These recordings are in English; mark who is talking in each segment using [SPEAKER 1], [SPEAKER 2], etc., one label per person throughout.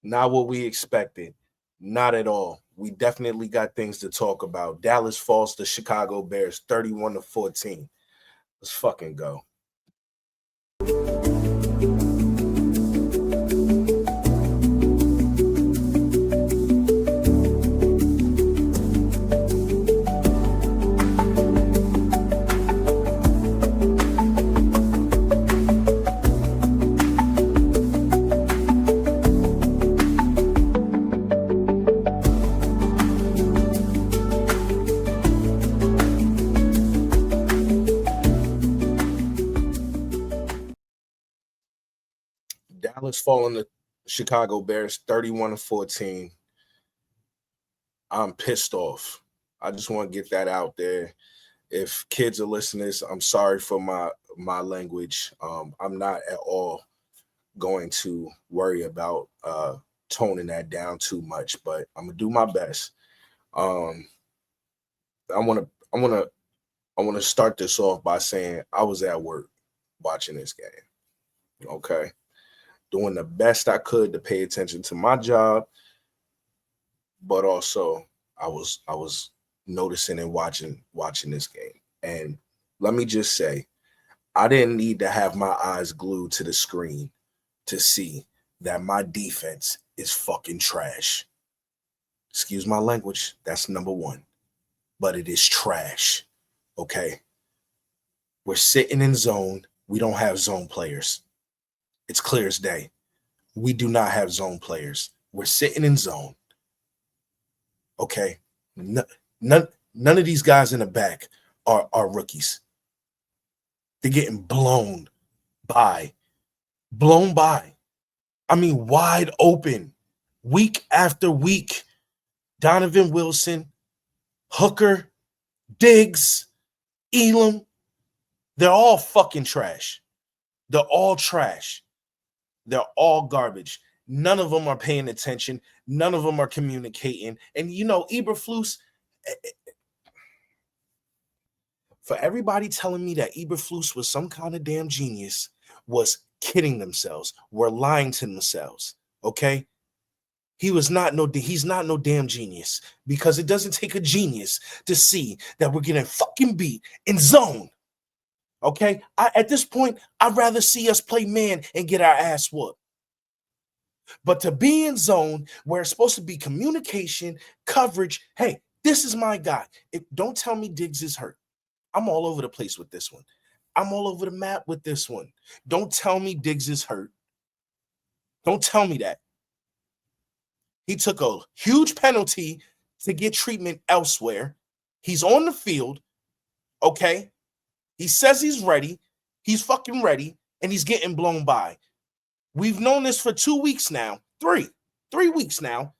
[SPEAKER 1] Not what we expected. Not at all. We definitely got things to talk about. Dallas falls to Chicago Bears 31-14. Let's fucking go. Dallas falling to Chicago Bears 31-14. I'm pissed off. I just want to get that out there. If kids are listening to this, I'm sorry for my language. I'm not at all going to worry about toning that down too much, but I'm gonna do my best. Um, I want to start this off by saying I was at work watching this game. Okay, doing the best I could to pay attention to my job, but also I was noticing and watching this game. And let me just say, I didn't need to have my eyes glued to the screen to see that my defense is fucking trash. Excuse my language, that's number one. But it is trash. Okay? We're sitting in zone. We don't have zone players. It's clear as day. We do not have zone players. We're sitting in zone. Okay? None of these guys in the back are rookies. They're getting blown by. Blown by. I mean, wide open. Week after week. Donovan Wilson, Hooker, Diggs, Elam, they're all fucking trash. They're all trash. They're all garbage. None of them are paying attention. None of them are communicating. And you know, Eberflus, for everybody telling me that Eberflus was some kind of damn genius, was kidding themselves, were lying to themselves. Okay? He's not no damn genius, because it doesn't take a genius to see that we're getting fucking beat in zone. Okay? At this point, I'd rather see us play man and get our ass whooped. But to be in zone where it's supposed to be communication, coverage, hey, this is my guy. Don't tell me Diggs is hurt. I'm all over the place with this one. I'm all over the map with this one. Don't tell me Diggs is hurt. Don't tell me that. He took a huge penalty to get treatment elsewhere. He's on the field, okay? He says he's ready. He's fucking ready, and he's getting blown by. We've known this for 2 weeks now. Three weeks now.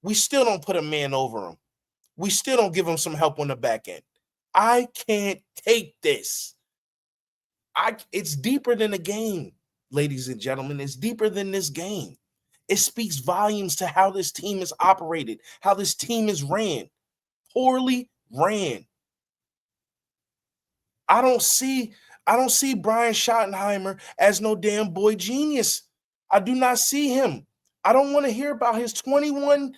[SPEAKER 1] We still don't put a man over him. We still don't give him some help on the back end. I can't take this. It's deeper than a game, ladies and gentlemen. It's deeper than this game. It speaks volumes to how this team is operated, how this team is ran. Poorly ran. I don't see Brian Schottenheimer as no damn boy genius. I do not see him. I don't want to hear about his 20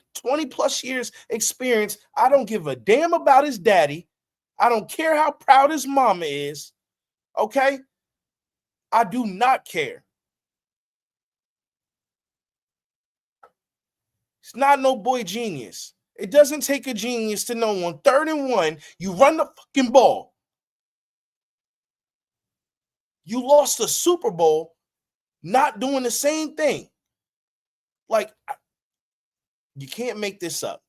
[SPEAKER 1] plus years experience. I don't give a damn about his daddy. I don't care how proud his mama is. Okay? I do not care. It's not no boy genius. It doesn't take a genius to know on 3rd and 1, you run the fucking ball. You lost the Super Bowl not doing the same thing. Like, you can't make this up.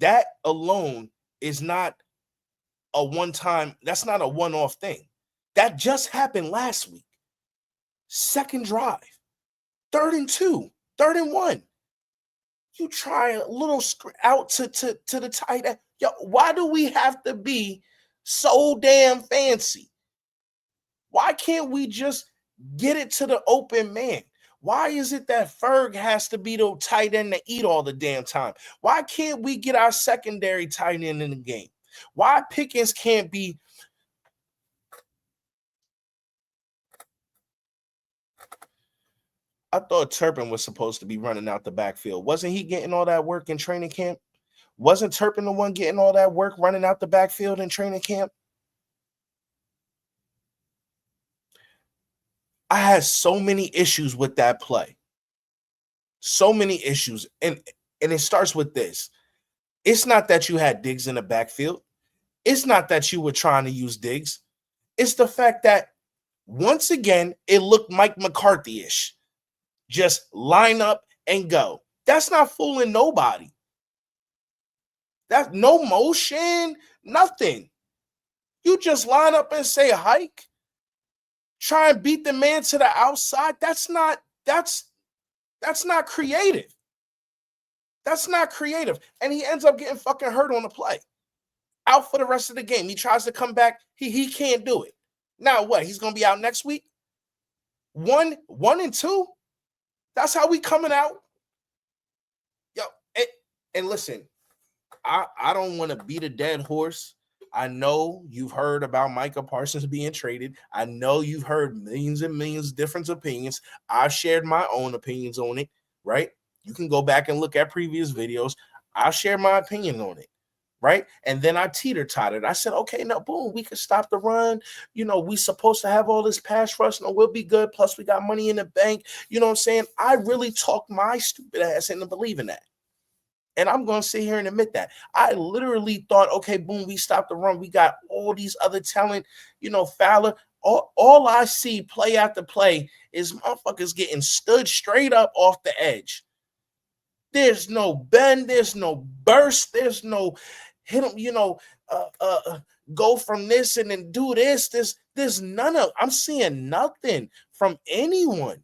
[SPEAKER 1] That alone is not a one-time, that's not a one-off thing. That just happened last week. Second drive, 3rd and 2, 3rd and 1. You try a little out to the tight end. Yo, why do we have to be so damn fancy? Why can't we just get it to the open man? Why is it that Ferg has to be the tight end to eat all the damn time? Why can't we get our secondary tight end in the game? Why Pickens can't be? I thought Turpin was supposed to be running out the backfield. Wasn't he getting all that work in training camp? Wasn't Turpin the one getting all that work running out the backfield in training camp? I had so many issues with that play. So many issues. And it starts with this. It's not that you had Diggs in the backfield. It's not that you were trying to use Diggs. It's the fact that once again, it looked Mike McCarthy-ish. Just line up and go. That's not fooling nobody. That's no motion, nothing. You just line up and say hike. Try and beat the man to the outside. That's not creative. That's not creative. And he ends up getting fucking hurt on the play. Out for the rest of the game. He tries to come back. He can't do it. Now what? He's gonna be out next week? 1-2. That's how we coming out. Yo, and listen, I don't want to beat a dead horse. I know you've heard about Micah Parsons being traded. I know you've heard millions and millions of different opinions. I've shared my own opinions on it, right? You can go back and look at previous videos. I've shared my opinion on it, right? And then I teeter-tottered. I said, okay, now, boom, we can stop the run. You know, we supposed to have all this pass rush. No, we'll be good. Plus, we got money in the bank. You know what I'm saying? I really talked my stupid ass into believing that. And I'm going to sit here and admit that. I literally thought, okay, boom, we stopped the run. We got all these other talent, you know, Fowler. All I see play after play is motherfuckers getting stood straight up off the edge. There's no bend. There's no burst. There's no hit them, you know, go from this and then do this. There's none of, I'm seeing nothing from anyone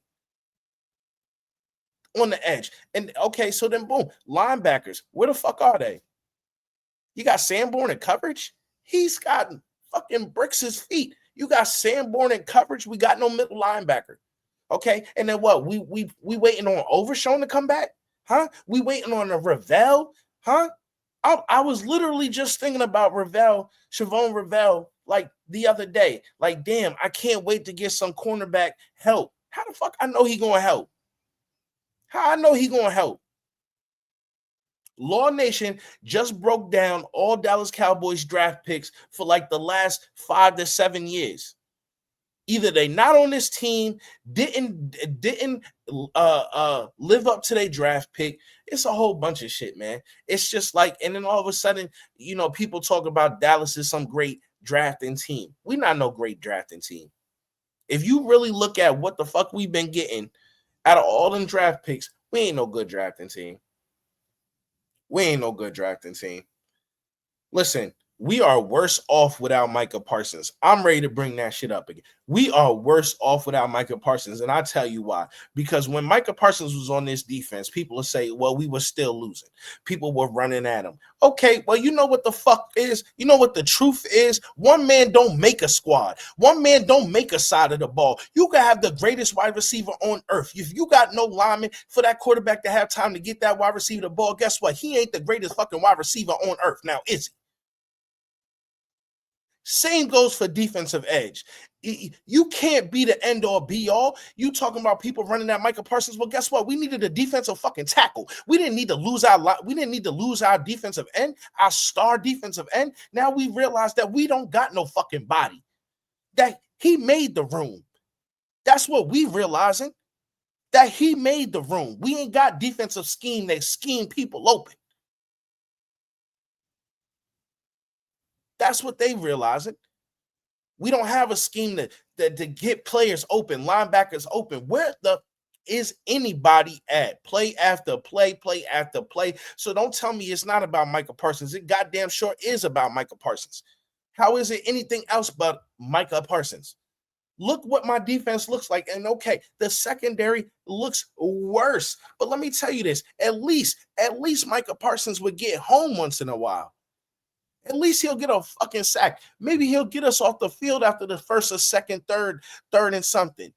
[SPEAKER 1] on the edge. And okay, so then boom, linebackers, where the fuck are they? You got Sanborn in coverage? He's got fucking bricks his feet. You got Sanborn in coverage. We got no middle linebacker. Okay, and then what? We waiting on Overshown to come back? Huh? We waiting on a Ravel? Huh? I was literally just thinking about Shavon Ravel, like the other day. Like, damn, I can't wait to get some cornerback help. How the fuck I know he gonna help? How I know he gonna help? Law Nation just broke down all Dallas Cowboys draft picks for like the last 5 to 7 years. Either they not on this team, didn't live up to their draft pick. It's a whole bunch of shit, man. It's just like, and then all of a sudden, you know, people talk about Dallas is some great drafting team. We're not no great drafting team. If you really look at what the fuck we've been getting out of all them draft picks, we ain't no good drafting team. We ain't no good drafting team. Listen, we are worse off without Micah Parsons. I'm ready to bring that shit up again. We are worse off without Micah Parsons, and I'll tell you why. Because when Micah Parsons was on this defense, people will say, well, we were still losing. People were running at him. Okay, well, you know what the fuck is? You know what the truth is? One man don't make a squad. One man don't make a side of the ball. You can have the greatest wide receiver on earth. If you got no lineman for that quarterback to have time to get that wide receiver the ball, guess what? He ain't the greatest fucking wide receiver on earth. Now, is he? Same goes for defensive edge. You can't be the end all be all. You talking about people running at Micah Parsons? Well, guess what? We needed a defensive fucking tackle. We didn't need to lose our defensive end, our star defensive end. Now we realize that we don't got no fucking body. That he made the room. That's what we realizing. That he made the room. We ain't got defensive scheme that scheme people open. That's what they realizing. We don't have a scheme to get players open, linebackers open. Where the is anybody at? Play after play, play after play. So don't tell me it's not about Micah Parsons. It goddamn sure is about Micah Parsons. How is it anything else but Micah Parsons? Look what my defense looks like. And okay, the secondary looks worse. But let me tell you this, at least Micah Parsons would get home once in a while. At least he'll get a fucking sack. Maybe he'll get us off the field after the first or second, third and something.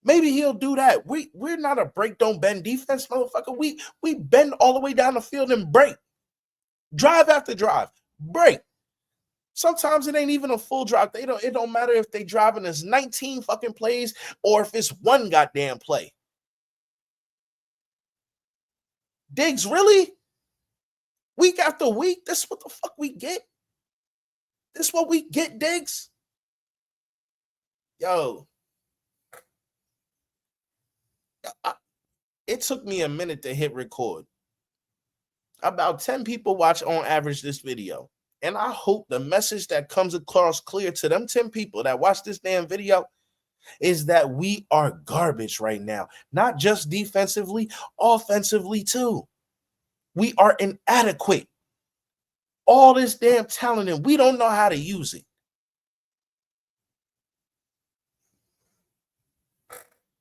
[SPEAKER 1] Maybe he'll do that. We're not a break, don't bend defense, motherfucker. We bend all the way down the field and break. Drive after drive. Break. Sometimes it ain't even a full drive. It don't matter if they driving us 19 fucking plays or if it's one goddamn play. Diggs, really? Week after week, this is what the fuck we get? This is what we get, Diggs? Yo. It took me a minute to hit record. About 10 people watch on average this video. And I hope the message that comes across clear to them 10 people that watch this damn video is that we are garbage right now. Not just defensively, offensively too. We are inadequate. All this damn talent and we don't know how to use it.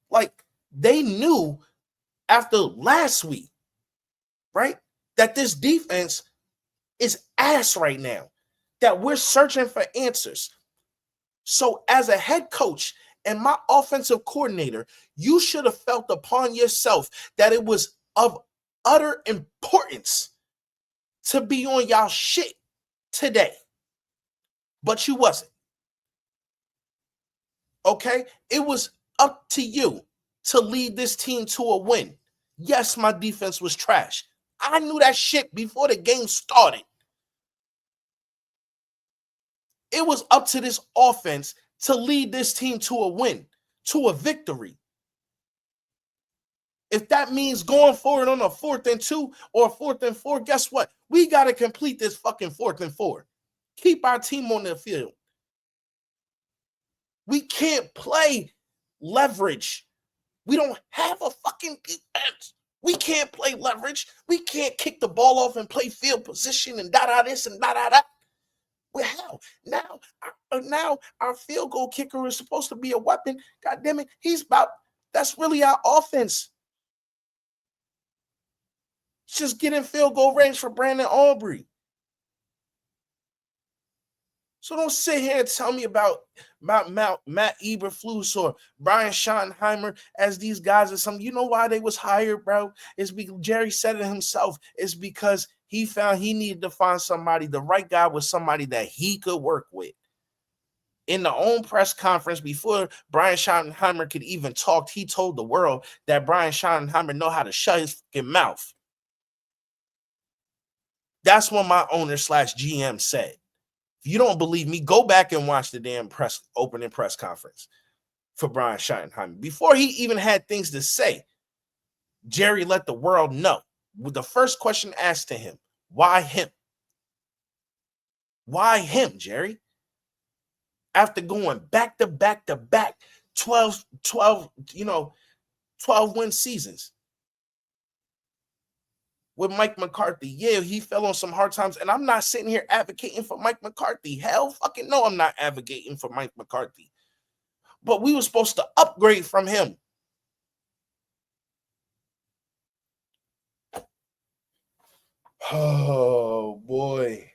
[SPEAKER 1] Like they knew after last week, right, that this defense is ass right now, that we're searching for answers. So as a head coach and my offensive coordinator, you should have felt upon yourself that it was of utter importance to be on y'all shit today. But you wasn't. Okay? It was up to you to lead this team to a win. Yes, my defense was trash. I knew that shit before the game started. It was up to this offense to lead this team to a win, to a victory. If that means going forward on a 4th and 2 or 4th and 4, guess what? We got to complete this fucking 4th and 4. Keep our team on the field. We can't play leverage. We don't have a fucking defense. We can't play leverage. We can't kick the ball off and play field position and da-da this and da-da that. Well, how? Now our field goal kicker is supposed to be a weapon. God damn it. That's really our offense. Just get in field goal range for Brandon Aubrey. So don't sit here and tell me about Matt Eberflus or Brian Schottenheimer as these guys are some. You know why they was hired, bro? It's because Jerry said it himself. It's because he found he needed to find somebody. The right guy was somebody that he could work with. In the own press conference before Brian Schottenheimer could even talk, he told the world that Brian Schottenheimer know how to shut his fucking mouth. That's what my owner / GM said. If you don't believe me, go back and watch the damn opening press conference for Brian Schottenheimer. Before he even had things to say, Jerry let the world know. With the first question asked to him, why him? Why him, Jerry? After going back to back to back 12 win seasons. With Mike McCarthy. Yeah, he fell on some hard times. And I'm not sitting here advocating for Mike McCarthy. Hell fucking no, I'm not advocating for Mike McCarthy. But we were supposed to upgrade from him. Oh, boy.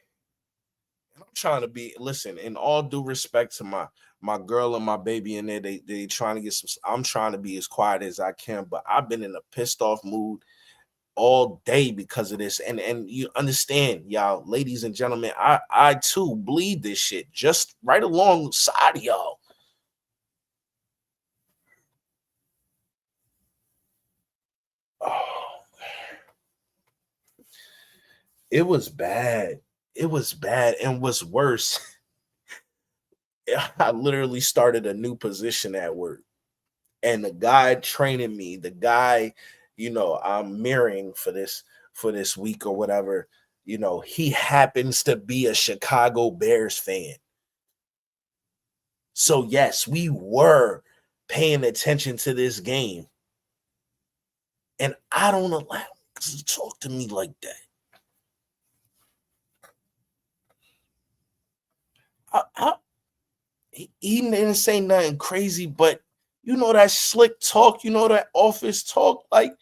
[SPEAKER 1] I'm trying to be, listen, in all due respect to my girl and my baby in there, they trying to get some, I'm trying to be as quiet as I can, but I've been in a pissed off mood all day because of this. And you understand, y'all, ladies and gentlemen, I too bleed this shit just right alongside y'all. Oh, it was bad. It was bad. And what's worse, I literally started a new position at work. And the guy training me, the guy, I'm mirroring for this week or whatever, he happens to be a Chicago Bears fan. So yes, we were paying attention to this game. And I don't allow him to talk to me like that. He didn't say nothing crazy, but that slick talk, that office talk, like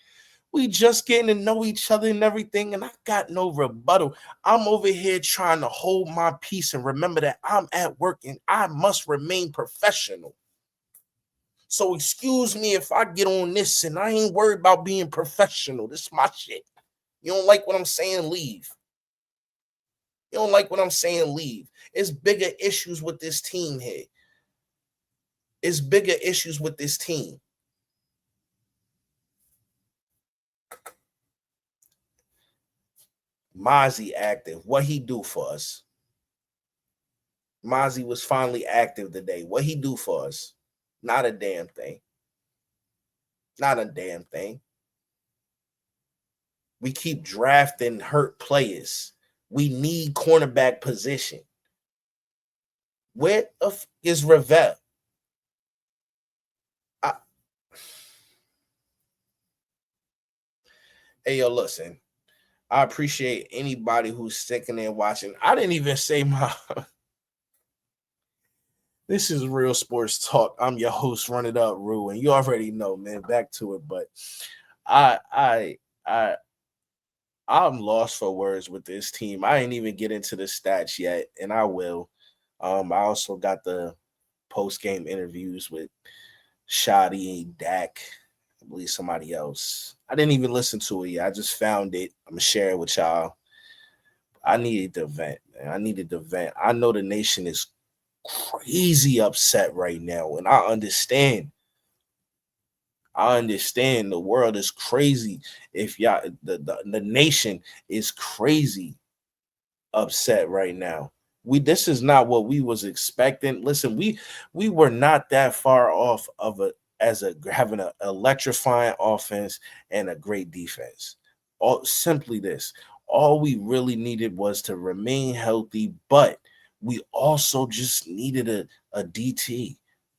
[SPEAKER 1] we just getting to know each other and everything, and I got no rebuttal. I'm over here trying to hold my peace and remember that I'm at work and I must remain professional. So excuse me if I get on this and I ain't worried about being professional. This is my shit. You don't like what I'm saying? Leave. You don't like what I'm saying? Leave. It's bigger issues with this team here. It's bigger issues with this team. Mozzie active. What he do for us? Mozzie was finally active today. What he do for us? Not a damn thing. Not a damn thing. We keep drafting hurt players. We need cornerback position. Where is Revell? Hey, yo, listen. I appreciate anybody who's sticking there watching. I didn't even say my. This is Real Sports Talk. I'm your host, Run It Up, Rue, and you already know, man. Back to it, but I, I, I, I'm lost for words with this team. I ain't even get into the stats yet, and I will. I also got the post game interviews with Shoddy, Dak, I believe somebody else. I didn't even listen to it yet. I just found it. I'm gonna share it with y'all. I needed the vent, man. I needed the vent. I know the nation is crazy upset right now, and I understand. I understand the world is crazy. If y'all, the nation is crazy upset right now. This is not what we was expecting. Listen, we were not that far off of a as a having an electrifying offense and a great defense. All simply this. All we really needed was to remain healthy, but we also just needed a DT,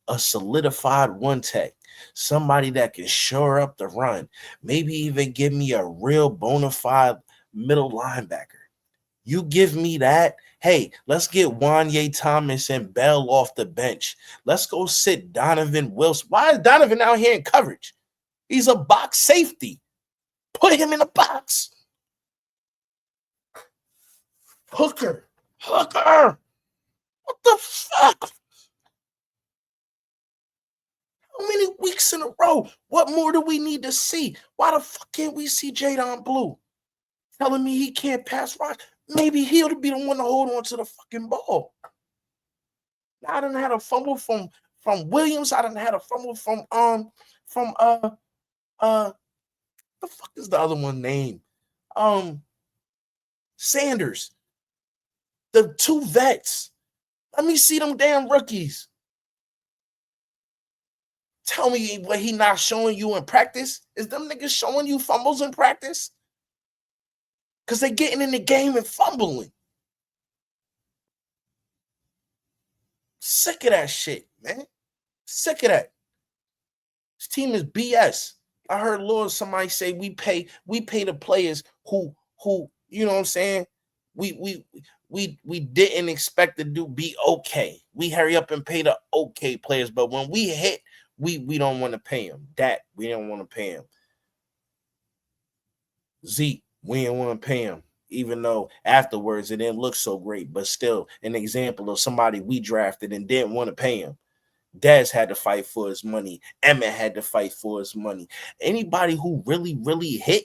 [SPEAKER 1] a solidified one tech, somebody that can shore up the run, maybe even give me a real bona fide middle linebacker. You give me that. Hey, let's get Wanye Thomas and Bell off the bench. Let's go sit Donovan Wilson. Why is Donovan out here in coverage? He's a box safety. Put him in a box. Hooker. Hooker. What the fuck? How many weeks in a row? What more do we need to see? Why the fuck can't we see Jadon Blue telling me he can't pass rush? Maybe he'll be the one to hold on to the fucking ball. I done had a fumble from Williams. I done had a fumble from the fuck is the other one name? Sanders. The two vets. Let me see them damn rookies. Tell me what he not showing you in practice. Is them niggas showing you fumbles in practice? Because they getting in the game and fumbling. Sick of that shit, man. Sick of that. This team is BS. I heard Lord somebody say we pay the players who you know what I'm saying. We didn't expect to be okay. We hurry up and pay the okay players, but when we hit, we don't want to pay them. That we don't want to pay them. Zeke, we didn't want to pay him, even though afterwards it didn't look so great, but still an example of somebody we drafted and didn't want to pay him. Dez had to fight for his money. Emmett had to fight for his money. Anybody who really hit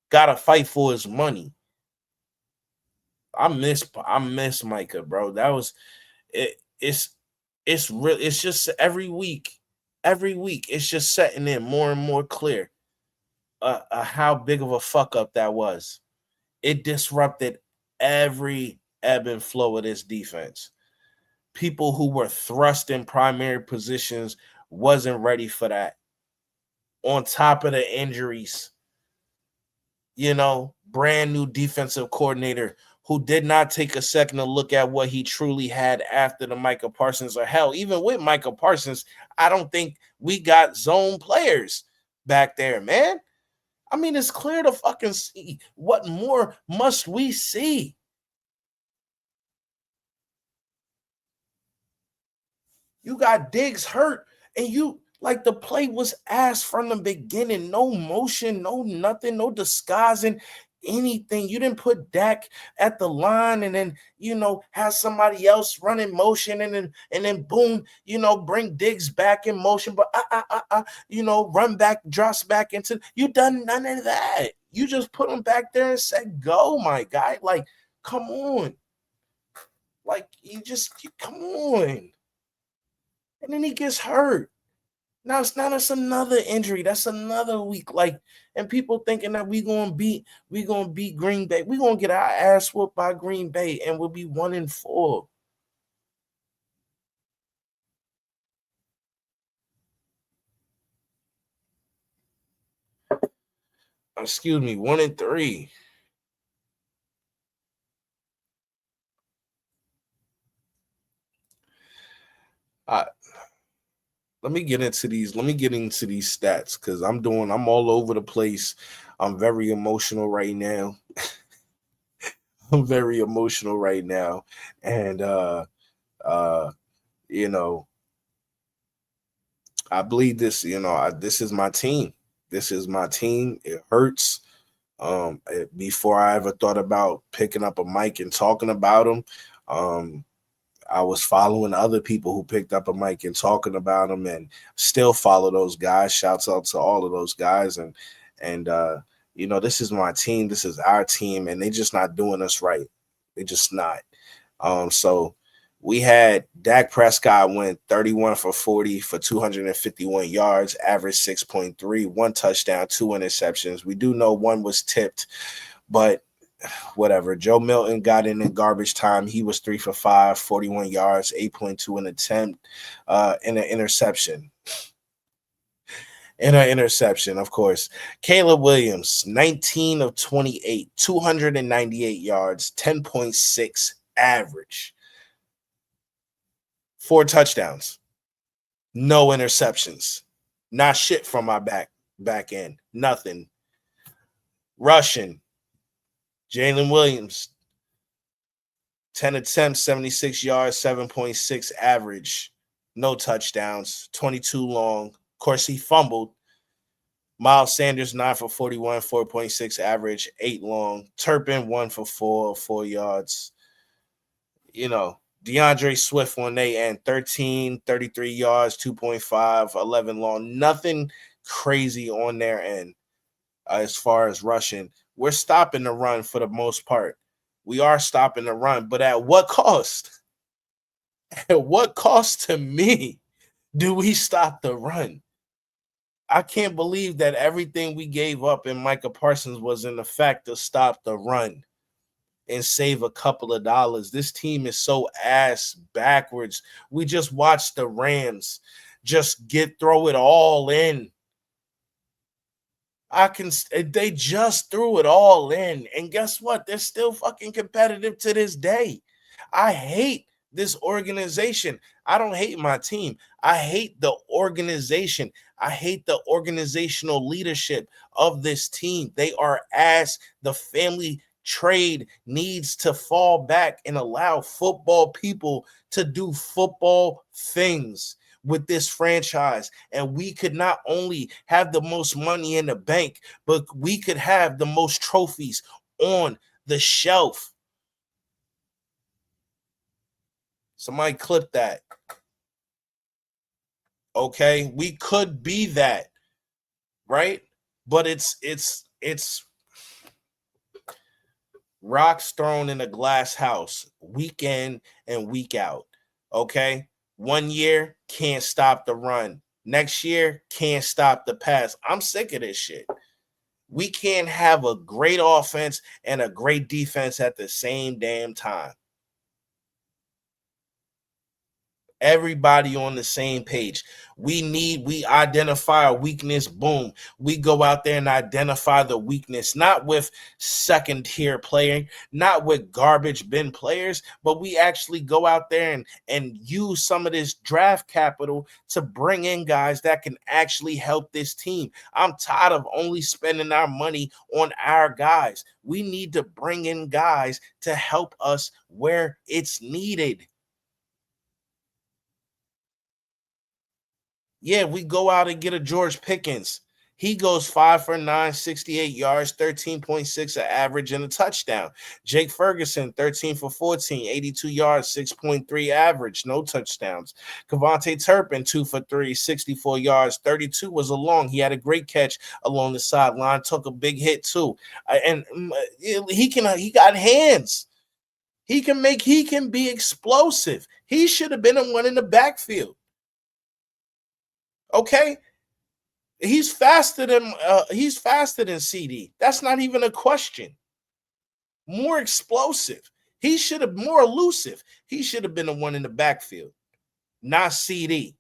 [SPEAKER 1] got to fight for his money. I miss Micah, bro. That was it. It's real. It's just every week, it's just setting in more and more clear how big of a fuck up that was. It disrupted every ebb and flow of this defense. People who were thrust in primary positions wasn't ready for that. On top of the injuries, brand new defensive coordinator who did not take a second to look at what he truly had after the Micah Parsons, or hell, even with Micah Parsons, I don't think we got zone players back there, man. I mean, it's clear to fucking see. What more must we see? You got Diggs hurt, and the play was ass from the beginning. No motion, no nothing, no disguising anything. You didn't put Dak at the line and then, have somebody else running motion and then boom, bring Diggs back in motion, but run back, drops back into. You done none of that. You just put him back there and said, go, my guy. Like, come on. Like, come on. And then he gets hurt. Now it's not. That's another injury. That's another week. Like, and people thinking that we gonna beat Green Bay. We gonna get our ass whooped by Green Bay, and we'll be 1-4. Excuse me, 1-3. I, let me get into these. Let me get into these stats because I'm all over the place. I'm very emotional right now. I'm very emotional right now, and uh, you know, I believe this. This is my team. This is my team. It hurts. Before I ever thought about picking up a mic and talking about them, um, I was following other people who picked up a mic and talking about them, and still follow those guys. Shouts out to all of those guys, and this is my team. This is our team, and they just not doing us right. They just not. So we had Dak Prescott went 31 for 40 for 251 yards, average 6.3, one touchdown, two interceptions. We do know one was tipped, but whatever. Joe Milton got in garbage time. He was 3 for 5, 41 yards, 8.2 an attempt, and an interception. And an interception, of course. Caleb Williams, 19 of 28, 298 yards, 10.6 average, four touchdowns, no interceptions, not shit from my back end, nothing. Rushing, Jalen Williams, 10 attempts, 76 yards, 7.6 average, no touchdowns, 22 long. Of course, he fumbled. Miles Sanders, 9 for 41, 4.6 average, 8 long. Turpin, 1 for 4, 4 yards. DeAndre Swift on their end, 13, 33 yards, 2.5, 11 long. Nothing crazy on their end as far as rushing. We're stopping the run for the most part. We are stopping the run, but at what cost? At what cost to me do we stop the run? I can't believe that everything we gave up in Micah Parsons was in effect to stop the run and save a couple of dollars. This team is so ass backwards. We just watched the Rams just throw it all in. They just threw it all in. And guess what? They're still fucking competitive to this day. I hate this organization. I don't hate my team. I hate the organization. I hate the organizational leadership of this team. They are ass. The family trade needs to fall back and allow football people to do football things with this franchise, and we could not only have the most money in the bank, but we could have the most trophies on the shelf. Somebody clip that. Okay, we could be that, right? But it's rocks thrown in a glass house week in and week out. Okay, 1 year can't stop the run. Next year can't stop the pass. I'm sick of this shit. We can't have a great offense and a great defense at the same damn time. Everybody on the same page. We identify a weakness, boom. We go out there and identify the weakness, not with second tier playing, not with garbage bin players, but we actually go out there and use some of this draft capital to bring in guys that can actually help this team. I'm tired of only spending our money on our guys. We need to bring in guys to help us where it's needed. Yeah, we go out and get a George Pickens. He goes 5 for 9, 68 yards, 13.6 an average, and a touchdown. Jake Ferguson, 13 for 14, 82 yards, 6.3 average, no touchdowns. Kavontae Turpin, 2 for 3, 64 yards, 32 was a long. He had a great catch along the sideline, took a big hit too. And he got hands. He can be explosive. He should have been the one in the backfield. Okay, he's faster than CD. That's not even a question. More explosive. He should have more elusive. He should have been the one in the backfield, not CD.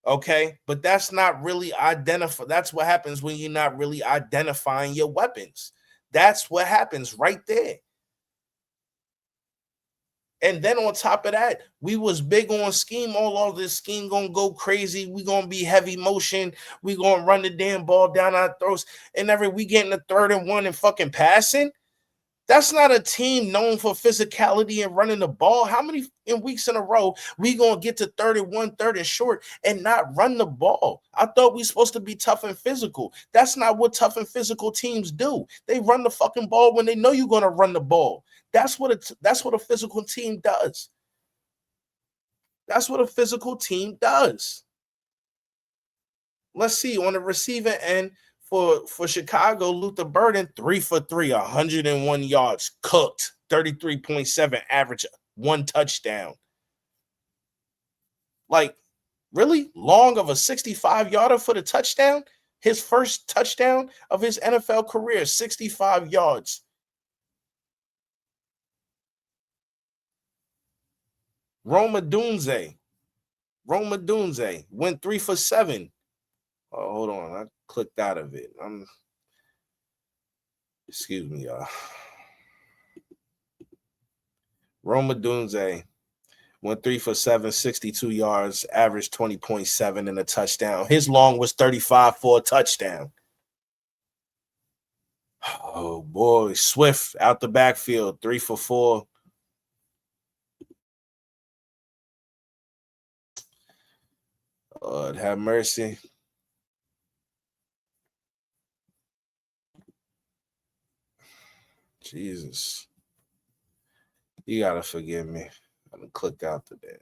[SPEAKER 1] Okay, but that's not really identify. That's what happens when you're not really identifying your weapons. That's what happens right there. And then on top of that, we was big on scheme. All of this scheme gonna go crazy. We gonna be heavy motion. We gonna run the damn ball down our throats. And we getting the 3rd and 1 and fucking passing. That's not a team known for physicality and running the ball. How many in weeks in a row we gonna get to 3rd and 1, 3rd and short, and not run the ball? I thought we supposed to be tough and physical. That's not what tough and physical teams do. They run the fucking ball when they know you're gonna run the ball. That's what a physical team does. That's what a physical team does. Let's see on the receiving end for Chicago, Luther Burden 3 for 3, 101 yards, cooked, 33.7 average, 1 touchdown. Like, really long of a 65-yarder for the touchdown? His first touchdown of his NFL career, 65 yards. Roma Dunze went 3 for 7. Oh, hold on. I clicked out of it. Excuse me, y'all. Roma Dunze went 3 for 7, 62 yards, averaged 20.7 and a touchdown. His long was 35 for a touchdown. Oh, boy. Swift out the backfield, 3 for 4. Lord have mercy. Jesus. You got to forgive me. I clicked out today.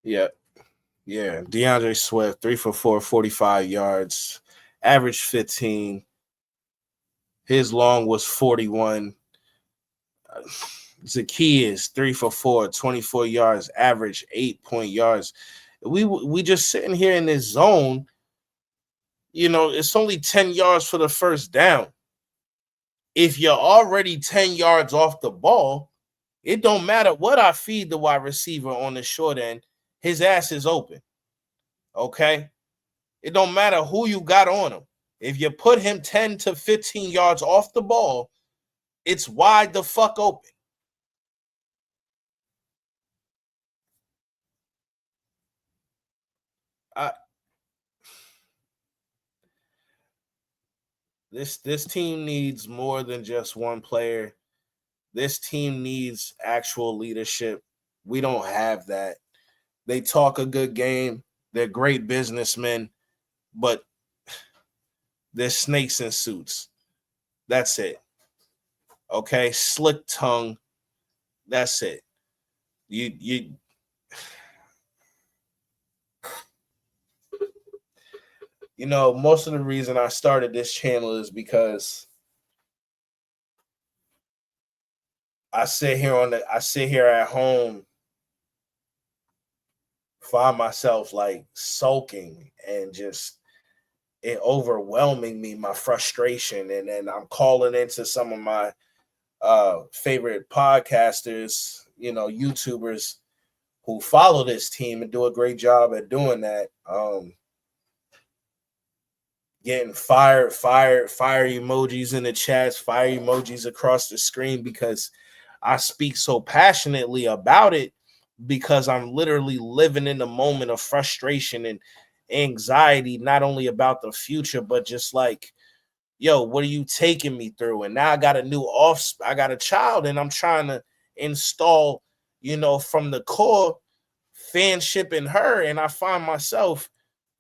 [SPEAKER 1] Yeah. Yeah. DeAndre Swift, 3 for 4, 45 yards, average 15. His long was 41. Zacchaeus, 3 for 4, 24 yards, average 8 yards. We just sitting here in this zone. It's only 10 yards for the first down. If you're already 10 yards off the ball, it don't matter what I feed the wide receiver on the short end. His ass is open. Okay? It don't matter who you got on him. If you put him 10 to 15 yards off the ball, it's wide the fuck open. This team needs more than just one player. This team needs actual leadership. We don't have that. They talk a good game. They're great businessmen, but they're snakes in suits. That's it. Okay, slick tongue. That's it. You most of the reason I started this channel is because I sit here at home, find myself like sulking and just it overwhelming me, my frustration. And then I'm calling into some of my favorite podcasters, YouTubers who follow this team and do a great job at doing that. Getting fire emojis in the chats, fire emojis across the screen because I speak so passionately about it, because I'm literally living in the moment of frustration and anxiety, not only about the future, but just like, yo, what are you taking me through? And now I got I got a child, and I'm trying to install, from the core fanship in her. And I find myself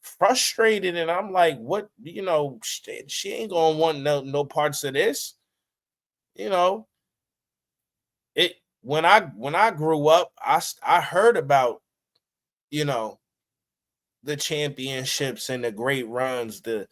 [SPEAKER 1] frustrated, and I'm like, what? She ain't gonna want no parts of this. You know, it when I grew up, I heard about you know the championships and the great runs, the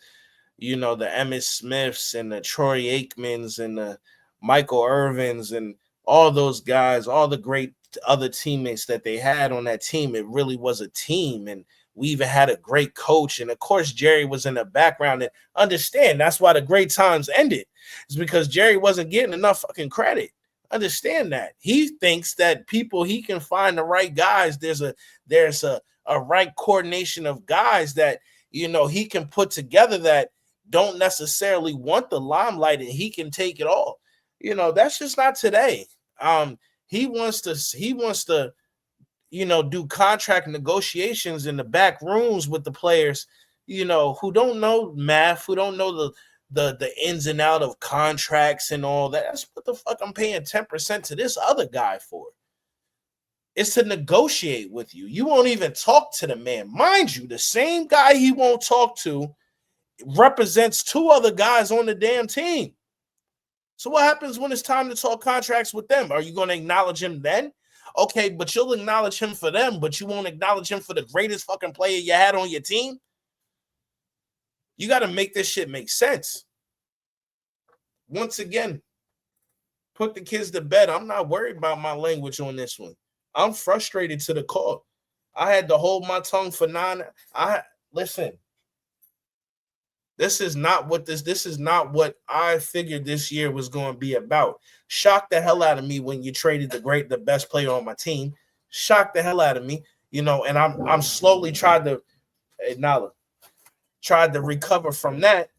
[SPEAKER 1] Emmitt Smiths and the Troy Aikmans and the Michael Irvins and all those guys, all the great other teammates that they had on that team. It really was a team. And we even had a great coach. And of course, Jerry was in the background. And understand that's why the great times ended. It's because Jerry wasn't getting enough fucking credit. Understand that. He thinks that he can find the right guys. There's a right coordination of guys that he can put together that don't necessarily want the limelight, and he can take it all. That's just not today. He wants to do contract negotiations in the back rooms with the players, who don't know math, who don't know the ins and out of contracts and all that. That's what the fuck I'm paying 10% to this other guy for. It's to negotiate with you. You won't even talk to the man. Mind you, the same guy he won't talk to represents two other guys on the damn team. So what happens when it's time to talk contracts with them? Are you going to acknowledge him then? Okay, but you'll acknowledge him for them, but you won't acknowledge him for the greatest fucking player you had on your team? You got to make this shit make sense. Once again, put the kids to bed. I'm not worried about my language on this one. I'm frustrated to the core. I had to hold my tongue for listen. This is not what I figured this year was going to be about. Shocked the hell out of me when you traded the best player on my team. Shocked the hell out of me, and I'm slowly tried to recover from that,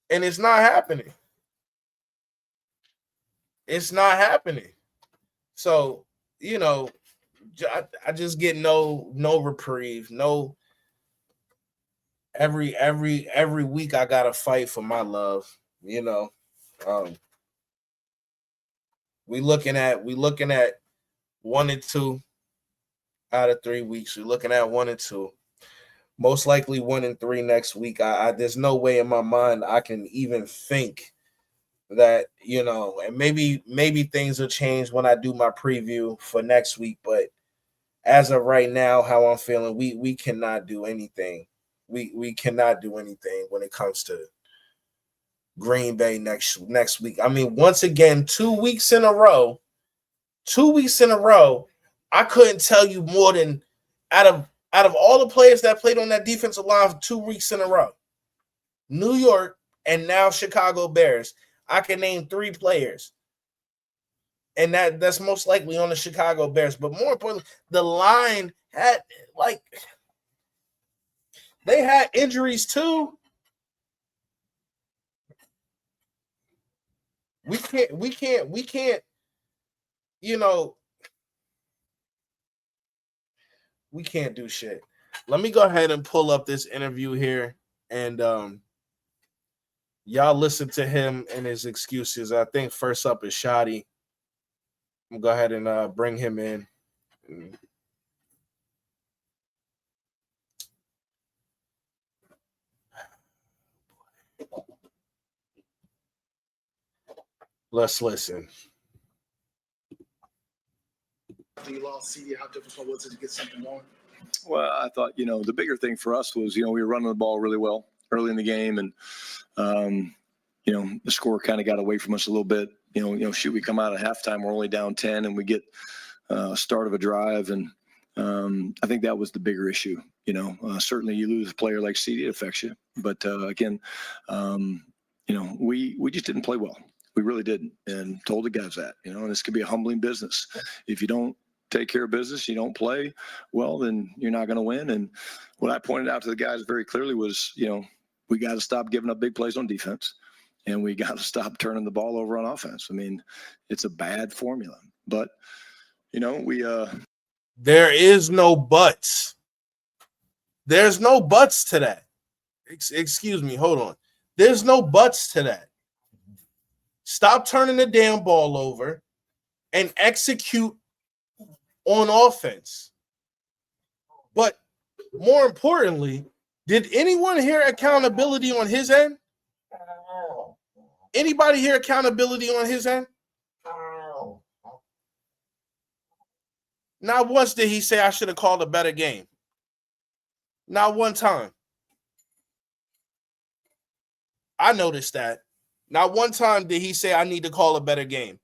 [SPEAKER 1] and it's not happening. It's not happening. So, I just get no reprieve, no. Every week I gotta fight for my love. We looking at 1-2 out of 3 weeks. We're looking at 1-2. Most likely 1-3 next week. There's no way in my mind I can even think that, and maybe things will change when I do my preview for next week. But as of right now, how I'm feeling, we cannot do anything. We cannot do anything when it comes to Green Bay next week. I mean, once again, 2 weeks in a row, I couldn't tell you more than out of all the players that played on that defensive line for 2 weeks in a row, New York and now Chicago Bears, I can name 3 players. And that's most likely on the Chicago Bears. But more importantly, the line had they had injuries too. We can't, we can't do shit. Let me go ahead and pull up this interview here, and y'all listen to him and his excuses. I think first up is Shoddy. I'm gonna go ahead and bring him in. Let's listen.
[SPEAKER 2] You lost CD. How difficult was it to get something going?
[SPEAKER 3] Well, I thought, the bigger thing for us was, we were running the ball really well early in the game, and, the score kind of got away from us a little bit. We come out at halftime, we're only down 10, and we get start of a drive, and I think that was the bigger issue. Certainly you lose a player like CD, it affects you, but again, we just didn't play well. We really didn't, and told the guys that, and this could be a humbling business. If you don't take care of business, you don't play well, then you're not going to win. And what I pointed out to the guys very clearly was, we got to stop giving up big plays on defense, and we got to stop turning the ball over on offense. I mean, it's a bad formula, but
[SPEAKER 1] there is no buts. There's no buts to that. Excuse me, hold on. There's no buts to that. Stop turning the damn ball over and execute on offense. But more importantly, did anyone hear accountability on his end? Anybody hear accountability on his end? Not once did he say I should have called a better game. Not one time. I noticed that. Not one time did he say I need to call a better game.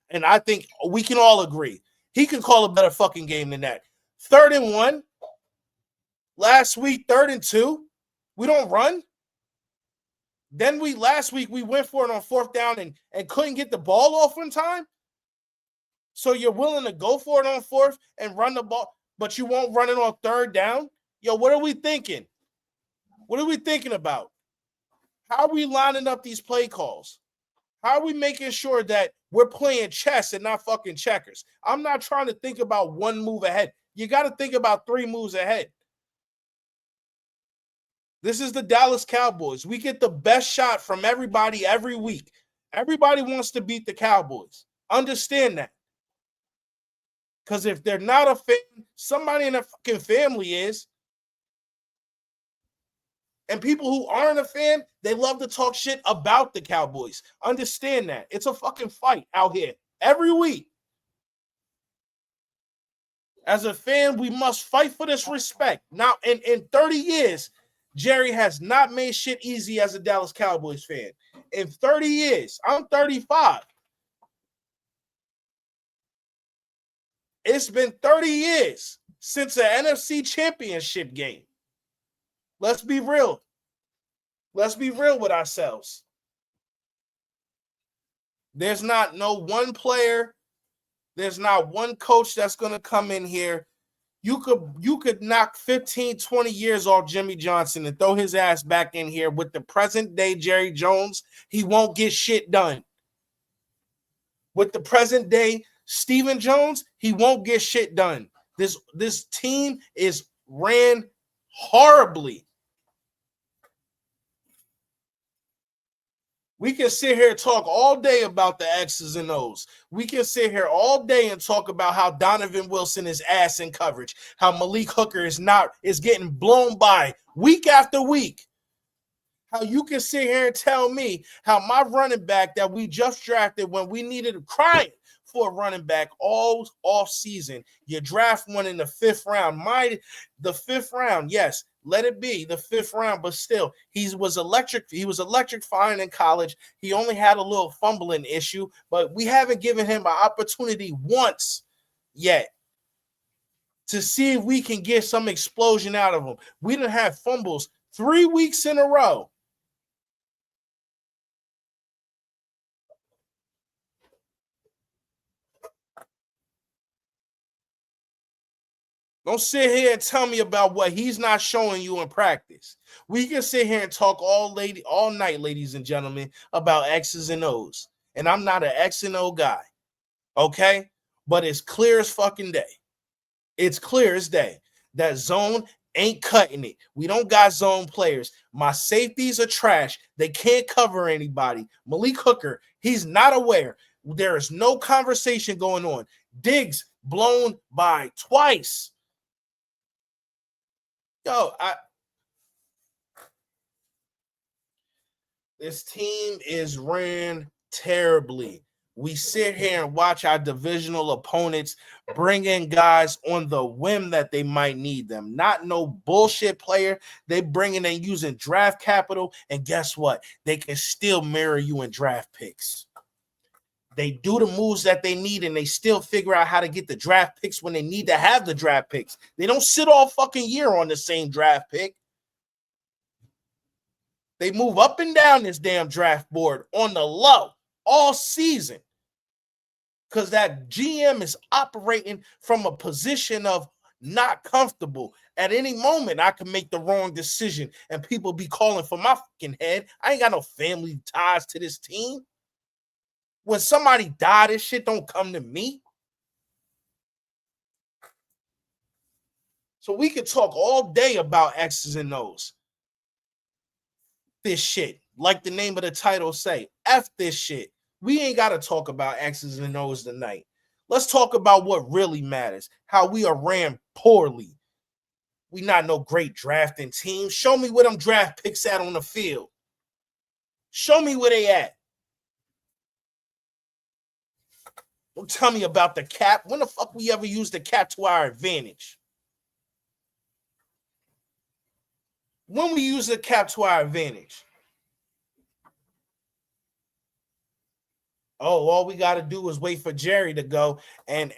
[SPEAKER 1] And I think we can all agree. He can call a better fucking game than that. 3rd and 1. Last week, 3rd and 2. We don't run. Then last week we went for it on 4th down and couldn't get the ball off in time. So you're willing to go for it on 4th and run the ball, but you won't run it on 3rd down? Yo, what are we thinking? What are we thinking about? How are we lining up these play calls? How are we making sure that we're playing chess and not fucking checkers? I'm not trying to think about one move ahead. You got to think about 3 moves ahead. This is the Dallas Cowboys. We get the best shot from everybody every week. Everybody wants to beat the Cowboys. Understand that. Because if they're not a fan, somebody in their fucking family is. And people who aren't a fan, they love to talk shit about the Cowboys. Understand that. It's a fucking fight out here every week. As a fan, we must fight for this respect. Now, in 30 years, Jerry has not made shit easy as a Dallas Cowboys fan. In 30 years, I'm 35. It's been 30 years since an NFC championship game. Let's be real. Let's be real with ourselves. There's not no one player. There's not one coach that's going to come in here. You could knock 15, 20 years off Jimmy Johnson and throw his ass back in here with the present day Jerry Jones. He won't get shit done. With the present day Stephen Jones, he won't get shit done. This team is ran horribly. We can sit here and talk all day about the X's and O's. We can sit here all day and talk about how Donovan Wilson is ass in coverage, how Malik Hooker is getting blown by week after week. How you can sit here and tell me how my running back that we just drafted when we needed crying for a running back all off season, you draft one in the 5th round. The 5th round, yes. Let it be the 5th round, but still, he was electric. He was electrifying in college. He only had a little fumbling issue, but we haven't given him an opportunity once yet to see if we can get some explosion out of him. We didn't have fumbles 3 weeks in a row. Don't sit here and tell me about what he's not showing you in practice. We can sit here and talk all night, ladies and gentlemen, about X's and O's. And I'm not an X and O guy. Okay? But it's clear as fucking day. It's clear as day. That zone ain't cutting it. We don't got zone players. My safeties are trash. They can't cover anybody. Malik Hooker, he's not aware. There is no conversation going on. Diggs blown by twice. Yo, this team is ran terribly. We sit here and watch our divisional opponents bring in guys on the whim that they might need them. Not no bullshit player. They bringing in using draft capital, and guess what? They can still mirror you in draft picks. They do the moves that they need, and they still figure out how to get the draft picks when they need to have the draft picks. They don't sit all fucking year on the same draft pick. They move up and down this damn draft board on the low all season because that GM is operating from a position of not comfortable. At any moment, I can make the wrong decision, and people be calling for my fucking head. I ain't got no family ties to this team. When somebody die, this shit don't come to me. So we could talk all day about X's and O's. This shit, like the name of the title say, F this shit. We ain't got to talk about X's and O's tonight. Let's talk about what really matters, how we are ran poorly. We not no great drafting team. Show me where them draft picks at on the field. Show me where they at. Don't tell me about the cap. When the fuck we ever use the cap to our advantage? When we use the cap to our advantage? Oh, all we got to do is wait for Jerry to go and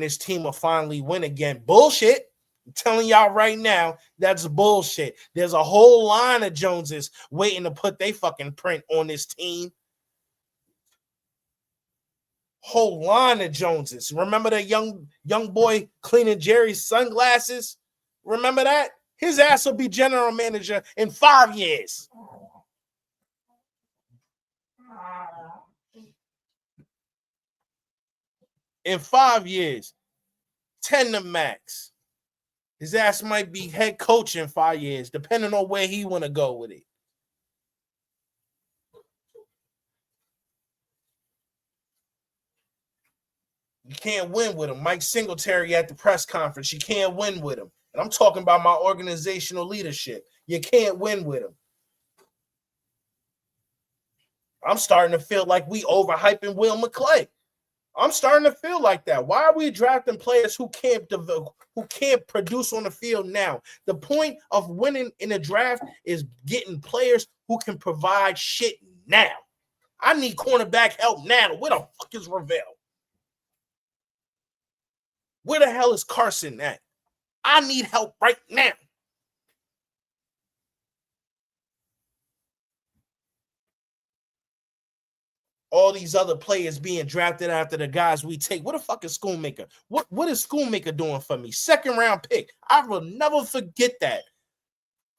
[SPEAKER 1] this team will finally win again. Bullshit. I'm telling y'all right now, that's bullshit. There's a whole line of Joneses waiting to put their fucking print on this team. Whole line of Joneses. Remember that young boy cleaning Jerry's sunglasses? Remember that? His ass will be general manager in 5 years. In 5 years, 10 to max. His ass might be head coach in 5 years, depending on where he want to go with it. You can't win with him. Mike Singletary at the press conference. You can't win with him. And I'm talking about my organizational leadership. You can't win with him. I'm starting to feel like we overhyping Will McClay. I'm starting to feel like that. Why are we drafting players who can't produce on the field now? The point of winning in a draft is getting players who can provide shit now. I need cornerback help now. Where the fuck is Ravel? Where the hell is Carson at? I need help right now. All these other players being drafted after the guys we take. What the fuck is Schoonmaker? What is Schoonmaker doing for me? 2nd round pick. I will never forget that.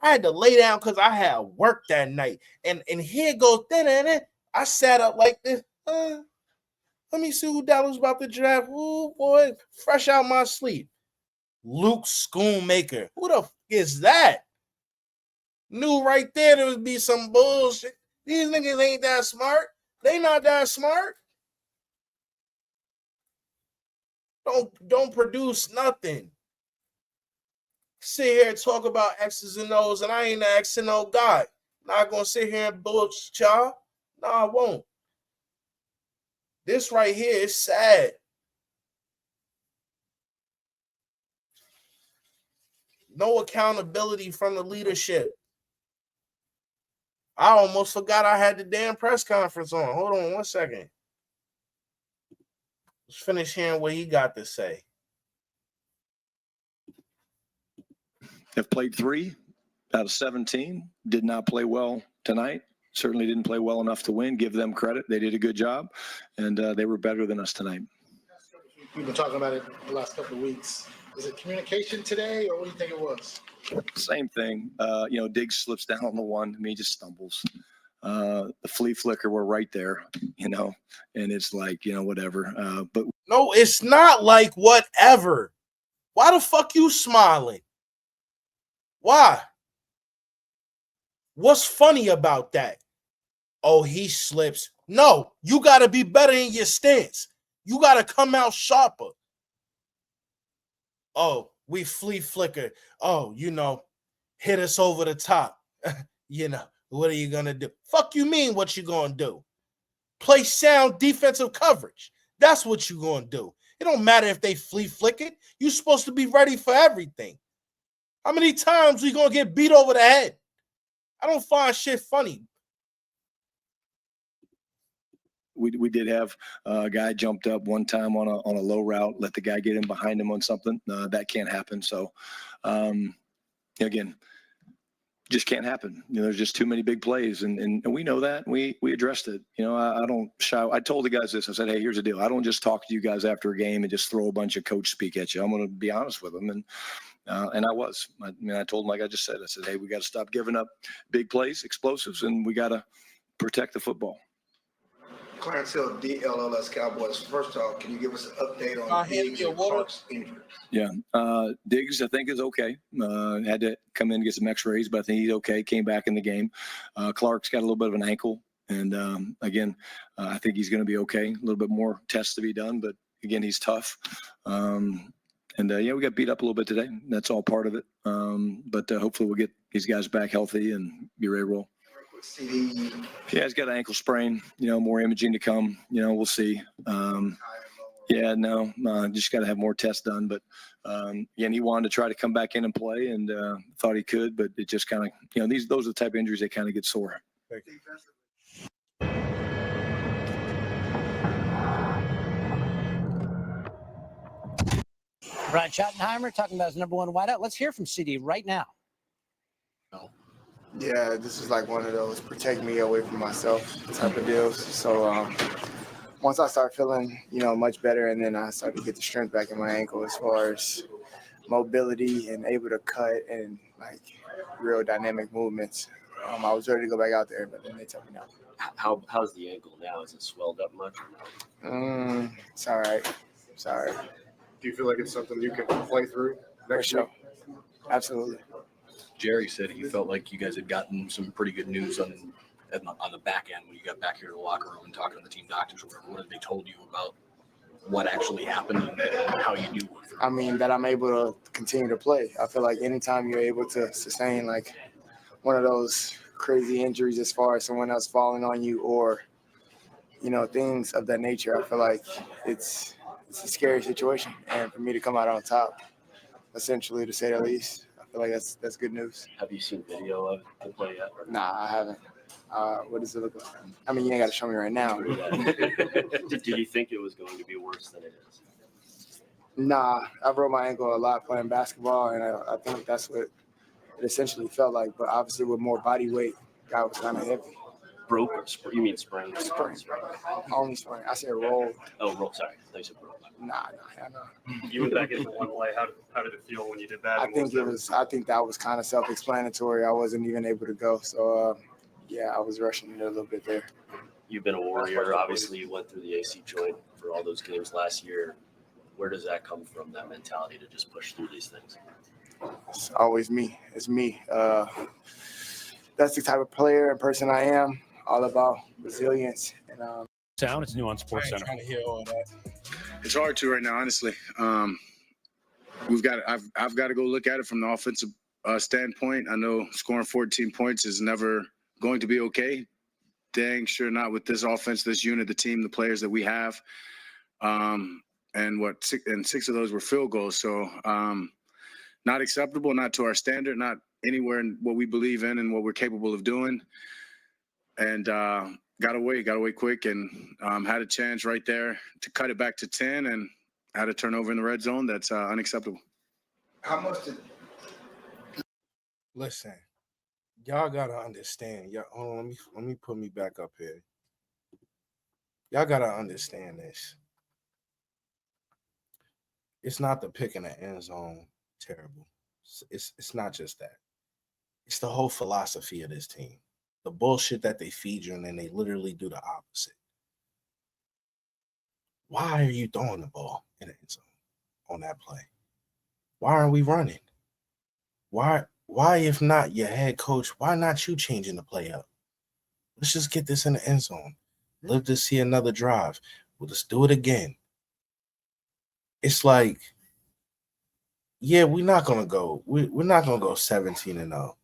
[SPEAKER 1] I had to lay down because I had work that night. And here goes, I sat up like this. Let me see who Dallas about to draft. Ooh, boy, fresh out my sleep. Luke Schoonmaker. Who the fuck is that? Knew right there would be some bullshit. These niggas ain't that smart. They not that smart. Don't produce nothing. Sit here and talk about X's and O's, and I ain't an X and O guy. Not gonna sit here and bullshit y'all. No, I won't. This right here is sad. No accountability from the leadership. I almost forgot I had the damn press conference on. Hold on 1 second. Let's finish hearing what he got to say.
[SPEAKER 3] Have played 3 out of 17. Did not play well tonight. Certainly didn't play well enough to win. Give them credit. They did a good job, and they were better than us tonight.
[SPEAKER 2] We've been talking about it the last couple of weeks. Is it communication today, or what do you think it was?
[SPEAKER 3] Same thing. Diggs slips down on the one. He just stumbles. The flea flicker were right there, and it's like, whatever. But
[SPEAKER 1] no, it's not like whatever. Why the fuck you smiling? Why? What's funny about that? Oh, he slips. No, you got to be better in your stance. You got to come out sharper. Oh, we flea flicker. Oh, hit us over the top. What are you going to do? Fuck you mean what you going to do? Play sound defensive coverage. That's what you going to do. It don't matter if they flea flick it. You're supposed to be ready for everything. How many times we going to get beat over the head? I don't find shit funny.
[SPEAKER 3] We did have a guy jumped up one time on a low route, let the guy get in behind him on something. That can't happen. So, again, just can't happen. There's just too many big plays, and we know that. We addressed it. I don't shy. I told the guys this. I said, hey, here's the deal. I don't just talk to you guys after a game and just throw a bunch of coach speak at you. I'm going to be honest with them, and I was. I told them, like I just said. I said, hey, we got to stop giving up big plays, explosives, and we got to protect the football.
[SPEAKER 2] Clarence Hill, DLLS Cowboys. First off, can you give us an update on Diggs and Clark's injury?
[SPEAKER 3] Yeah, Diggs, I think, is okay. Had to come in and get some X-rays, but I think he's okay. Came back in the game. Clark's got a little bit of an ankle, and again, I think he's going to be okay. A little bit more tests to be done, but again, he's tough. We got beat up a little bit today. That's all part of it. But hopefully we'll get these guys back healthy and be ready to roll.
[SPEAKER 2] CD.
[SPEAKER 3] Yeah, he's got an ankle sprain. More imaging to come. We'll see. Just got to have more tests done. But and he wanted to try to come back in and play, and thought he could, but it just kind of, those are the type of injuries that kind of get sore.
[SPEAKER 4] Brian Schottenheimer talking about his number one wideout. Let's hear from CD right now.
[SPEAKER 5] Yeah, this is like one of those protect me away from myself type of deals. So once I start feeling, much better, and then I start to get the strength back in my ankle as far as mobility and able to cut and like real dynamic movements, I was ready to go back out there, but then they took me out.
[SPEAKER 6] How's the ankle now? Is it swelled up much?
[SPEAKER 5] It's all right. Sorry.
[SPEAKER 7] Do you feel like it's something you can play through next week?
[SPEAKER 5] Absolutely.
[SPEAKER 8] Jerry said he felt like you guys had gotten some pretty good news on the back end when you got back here to the locker room and talking to the team doctors or whatever. What have they told you about what actually happened and how you do?
[SPEAKER 5] I mean, that I'm able to continue to play. I feel like anytime you're able to sustain like one of those crazy injuries as far as someone else falling on you or, things of that nature, I feel like it's a scary situation. And for me to come out on top, essentially, to say the least, I feel like that's good news.
[SPEAKER 6] Have you seen video of the play yet?
[SPEAKER 5] Nah, I haven't. What does it look like? I mean, you ain't got to show me right now.
[SPEAKER 6] Did you think it was going to be worse than it is?
[SPEAKER 5] Nah, I broke my ankle a lot playing basketball, and I think that's what it essentially felt like. But obviously, with more body weight, guy was kind of heavy.
[SPEAKER 6] Broke or you mean sprained?
[SPEAKER 5] Sprained. Only sprained. I said rolled.
[SPEAKER 6] Oh, roll. Sorry, I said broke.
[SPEAKER 5] Nah.
[SPEAKER 7] You went back in for one play. How did it feel when you did that?
[SPEAKER 5] I think that was kind of self-explanatory. I wasn't even able to go, so I was rushing it a little bit there.
[SPEAKER 6] You've been a warrior. Obviously, you went through the AC joint for all those games last year. Where does that come from? That mentality to just push through these things?
[SPEAKER 5] It's always me. It's me. That's the type of player and person I am. All about resilience and.
[SPEAKER 9] Sound. It's new on Sports Center.
[SPEAKER 1] Trying to hear all that.
[SPEAKER 7] It's hard to right now, honestly. I've got to go look at it from the offensive standpoint. I know scoring 14 points is never going to be okay. Dang sure not with this offense, this unit, the team, the players that we have. And six of those were field goals. So not acceptable, not to our standard, not anywhere in what we believe in and what we're capable of doing. And got away quick, and had a chance right there to cut it back to 10, and had a turnover in the red zone. That's unacceptable.
[SPEAKER 2] How much did
[SPEAKER 1] Listen, y'all gotta understand. Y'all, hold on, let me put me back up here. Y'all gotta understand this. It's not the pick in the end zone terrible. It's not just that. It's the whole philosophy of this team. The bullshit that they feed you, and then they literally do the opposite. Why are you throwing the ball in the end zone on that play? Why aren't we running? Why, if not your head coach, why not you changing the play up? Let's just get this in the end zone. Live to see another drive. Well, let's do it again. It's like, yeah, we're not gonna go 17-0.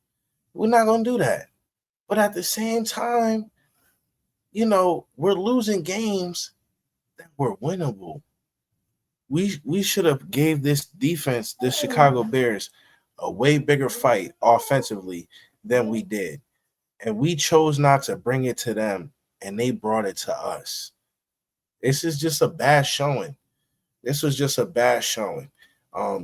[SPEAKER 1] We're not gonna do that. But at the same time, we're losing games that were winnable. We should have gave this defense, the Chicago Bears, a way bigger fight offensively than we did. And we chose not to bring it to them, and they brought it to us. This is just a bad showing. This was just a bad showing.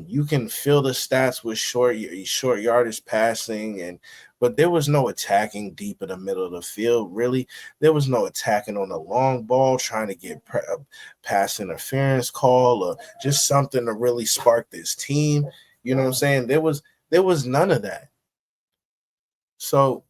[SPEAKER 1] You can fill the stats with short yardage passing, but there was no attacking deep in the middle of the field. Really, there was no attacking on the long ball, trying to get a pass interference call or just something to really spark this team. You know what I'm saying? There was none of that. So,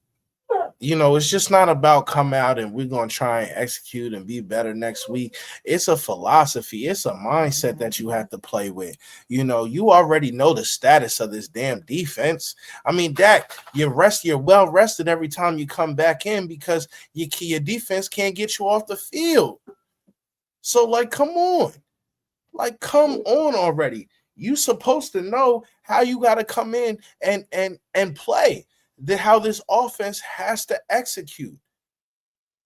[SPEAKER 1] it's just not about come out and we're going to try and execute and be better next week. It's a philosophy. It's a mindset that you have to play with. You already know the status of this damn defense. I mean, Dak, you're well rested every time you come back in because your defense can't get you off the field. So, come on. Come on already. You supposed to know how you got to come in and play, how this offense has to execute.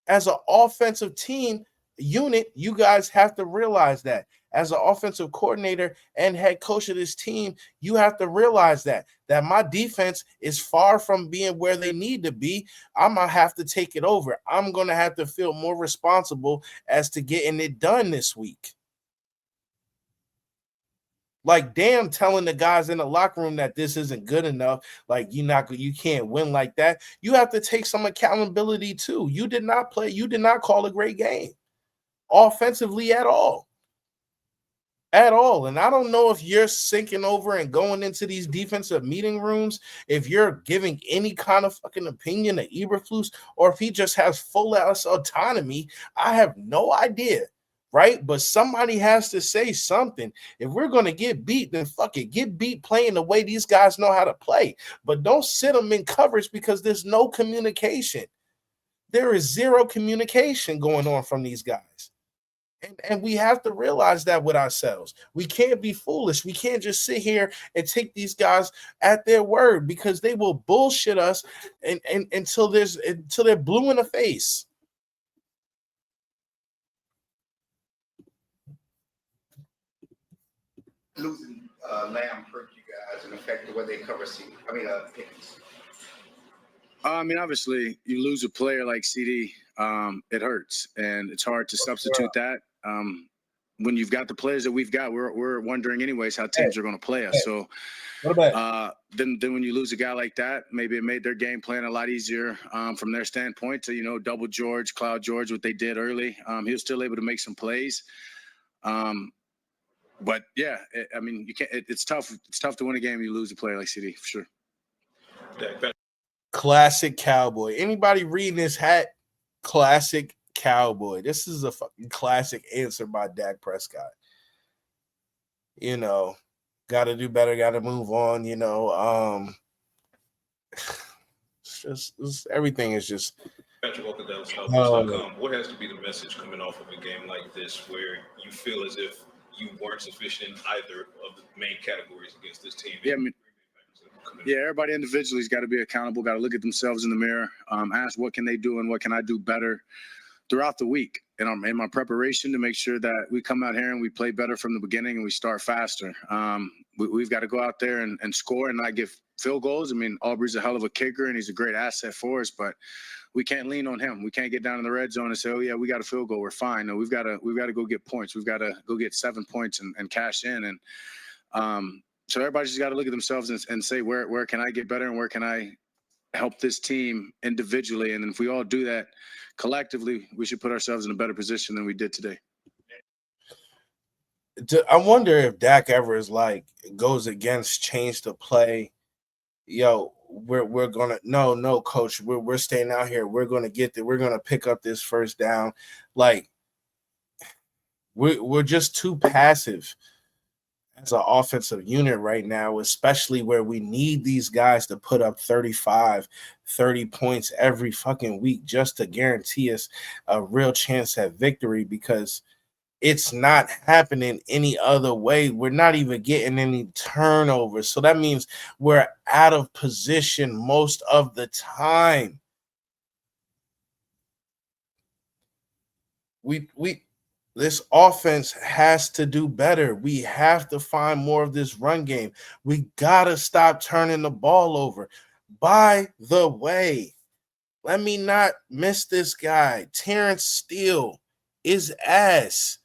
[SPEAKER 1] As an offensive team unit, you guys have to realize that. As an offensive coordinator and head coach of this team, you have to realize that my defense is far from being where they need to be. I'm going to have to take it over. I'm going to have to feel more responsible as to getting it done this week. Like, damn, telling the guys in the locker room that this isn't good enough, like you can't win like that. You have to take some accountability too. You did not play, you did not call a great game offensively at all. At all. And I don't know if you're sinking over and going into these defensive meeting rooms, if you're giving any kind of fucking opinion to Eberflus, or if he just has full ass autonomy. I have no idea. Right? But somebody has to say something. If we're going to get beat, then fuck it. Get beat playing the way these guys know how to play. But don't sit them in coverage because there's no communication. There is zero communication going on from these guys. And we have to realize that with ourselves. We can't be foolish. We can't just sit here and take these guys at their word, because they will bullshit us and until they're blue in the face.
[SPEAKER 2] Losing Lamb hurt you guys and affect the way they cover Pickens?
[SPEAKER 7] Obviously, you lose a player like CD, it hurts, and it's hard to substitute that. When you've got the players that we've got, we're wondering anyways how teams are going to play us. So then when you lose a guy like that, maybe it made their game plan a lot easier from their standpoint to, double George, Cloud George, what they did early. He was still able to make some plays. But yeah, you can't. It's tough. It's tough to win a game. You lose a player like CD for sure.
[SPEAKER 1] Classic Cowboy. Anybody reading this hat? Classic Cowboy. This is a fucking classic answer by Dak Prescott. Got to do better. Got to move on. It's just everything is just.
[SPEAKER 10] Patrick Oakadale, what has to be the message coming off of a game like this where you feel as if you weren't sufficient in either of the main categories against this team?
[SPEAKER 7] Yeah, everybody individually has got to be accountable, got to look at themselves in the mirror, ask what can they do and what can I do better throughout the week. And in my preparation to make sure that we come out here and we play better from the beginning and we start faster. We've got to go out there and score and not give field goals. Aubrey's a hell of a kicker and he's a great asset for us, but we can't lean on him. We can't get down in the red zone and say, oh yeah, we got a field goal, we're fine. No, we've got to go get points. We've got to go get 7 points and cash in. And so everybody's just got to look at themselves and say, where can I get better and where can I help this team individually? And if we all do that collectively, we should put ourselves in a better position than we did today.
[SPEAKER 1] I wonder if Dak ever goes against change to play. Yo, we're gonna no coach, we're staying out here. We're gonna get there. We're gonna pick up this first down. Like we're just too passive as an offensive unit right now, especially where we need these guys to put up 35, 30 points every fucking week just to guarantee us a real chance at victory, because it's not happening any other way. We're not even getting any turnovers. So that means we're out of position most of the time. This offense has to do better. We have to find more of this run game. We got to stop turning the ball over. By the way, let me not miss this guy. Terrence Steele is ass.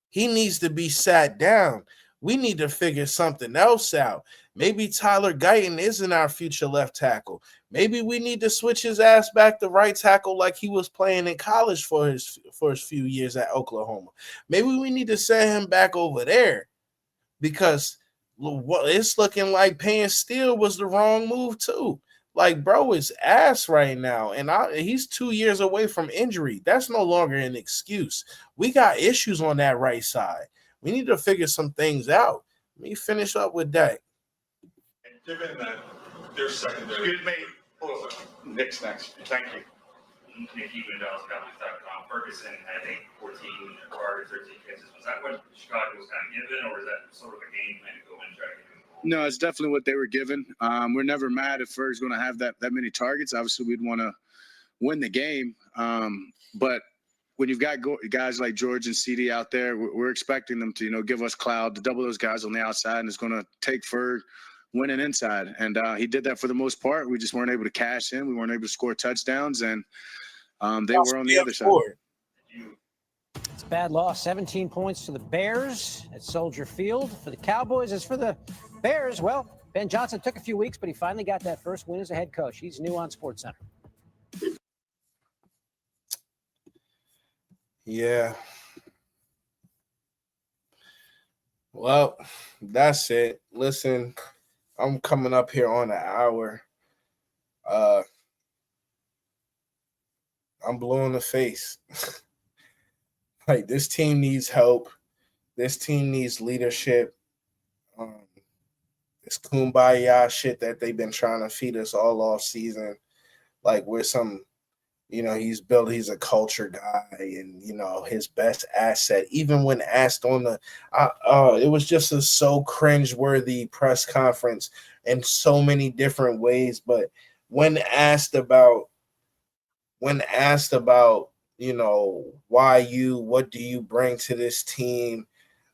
[SPEAKER 1] He needs to be sat down. We need to figure something else out. Maybe Tyler Guyton isn't our future left tackle. Maybe we need to switch his ass back to right tackle like he was playing in college for his few years at Oklahoma. Maybe we need to send him back over there, because it's looking like paying Steele was the wrong move too. Like, bro is ass right now, and he's 2 years away from injury. That's no longer an excuse. We got issues on that right side. We need to figure some things out. Let me finish up with that.
[SPEAKER 10] Given that their secondary.
[SPEAKER 2] Excuse me. Hold on. Next. Thank you.
[SPEAKER 11] Nick Egan, DallasCowboys.com. Ferguson had, I think, 14 cards, 13 catches. Was that what Chicago was kind of given, or was that sort of a game plan to go in and try to get him involved?
[SPEAKER 7] No, it's definitely what they were given. We're never mad if Ferg's going to have that many targets. Obviously, we'd want to win the game. But when you've got guys like George and CD out there, we're expecting them to, give us cloud, to double those guys on the outside, and it's going to take Ferg winning inside. And he did that for the most part. We just weren't able to cash in. We weren't able to score touchdowns, and they were on the other side.
[SPEAKER 4] It's a bad loss. 17 points to the Bears at Soldier Field. For the Cowboys, as for the Bears, well, Ben Johnson took a few weeks, but he finally got that first win as a head coach. He's new on SportsCenter.
[SPEAKER 1] Yeah. Well, that's it. Listen, I'm coming up here on an hour. I'm blue in the face. Like, this team needs help. This team needs leadership. This kumbaya shit that they've been trying to feed us all off season. Like, we're some, he's a culture guy, and, his best asset, even when asked on it was just a so cringeworthy press conference in so many different ways. But when asked about, what do you bring to this team?